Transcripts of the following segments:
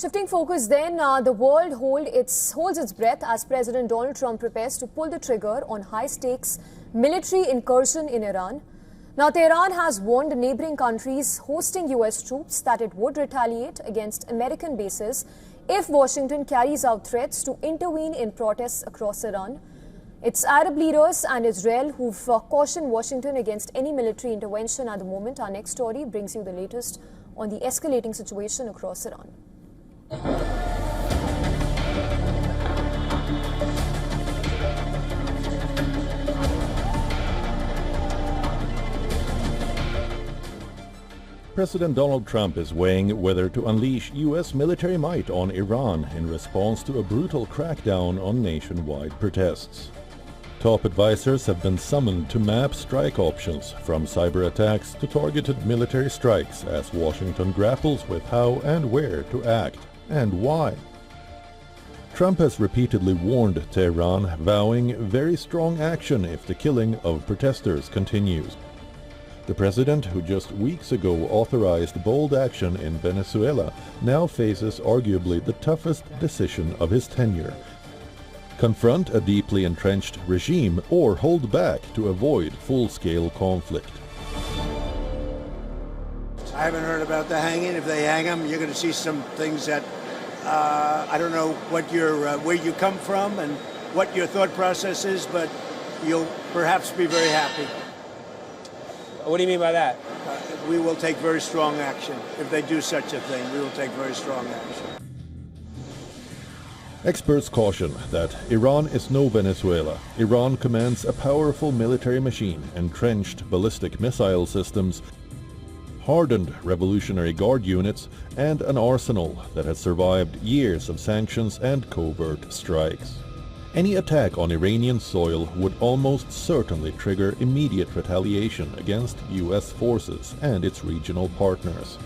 Shifting focus then, the world holds its breath as President Donald Trump prepares to pull the trigger on high-stakes military incursion in Iran. Now, Tehran has warned neighboring countries hosting U.S. troops that it would retaliate against American bases if Washington carries out threats to intervene in protests across Iran. It's Arab leaders and Israel who've cautioned Washington against any military intervention at the moment. Our next story brings you the latest on the escalating situation across Iran. President Donald Trump is weighing whether to unleash U.S. military might on Iran in response to a brutal crackdown on nationwide protests. Top advisors have been summoned to map strike options, from cyber attacks to targeted military strikes, as Washington grapples with how and where to act and why. Trump has repeatedly warned Tehran, vowing very strong action if the killing of protesters continues. The president, who just weeks ago authorized bold action in Venezuela, now faces arguably the toughest decision of his tenure: confront a deeply entrenched regime or hold back to avoid full-scale conflict. I haven't heard about the hanging. If they hang him, you're going to see some things that I don't know what where you come from and what your thought process is, but you'll perhaps be very happy. What do you mean by that? We will take very strong action. If they do such a thing, we will take very strong action. Experts caution that Iran is no Venezuela. Iran commands a powerful military machine, entrenched ballistic missile systems, hardened Revolutionary Guard units, and an arsenal that has survived years of sanctions and covert strikes. Any attack on Iranian soil would almost certainly trigger immediate retaliation against U.S. forces and its regional partners.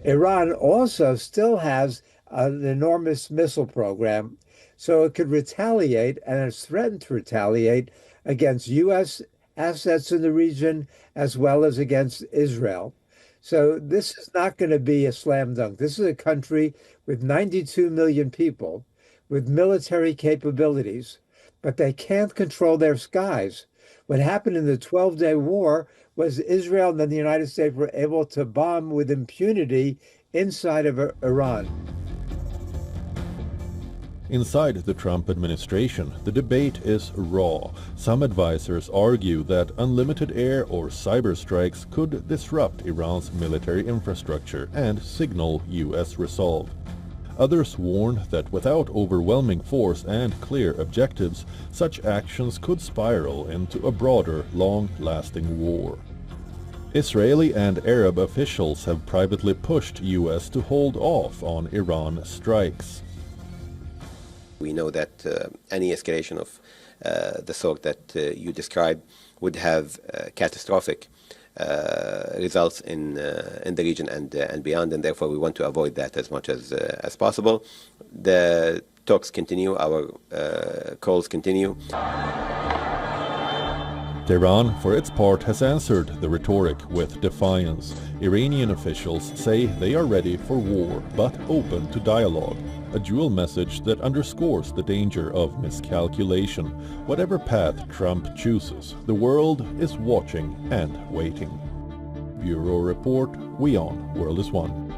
Iran also still has an enormous missile program, so it could retaliate and has threatened to retaliate against U.S. assets in the region as well as against Israel. So this is not going to be a slam dunk. This is a country with 92 million people with military capabilities, but they can't control their skies. What happened in the 12-day war was Israel and then the United States were able to bomb with impunity inside of Iran. Inside the Trump administration, the debate is raw. Some advisors argue that unlimited air or cyber strikes could disrupt Iran's military infrastructure and signal U.S. resolve. Others warn that without overwhelming force and clear objectives, such actions could spiral into a broader, long-lasting war. Israeli and Arab officials have privately pushed U.S. to hold off on Iran strikes. We know that any escalation of the sort that you described would have catastrophic results in the region and beyond, and therefore we want to avoid that as much as possible. The talks continue, our calls continue. Tehran, for its part, has answered the rhetoric with defiance. Iranian officials say they are ready for war, but open to dialogue. A dual message that underscores the danger of miscalculation. Whatever path Trump chooses, the world is watching and waiting. Bureau Report, WION World is One.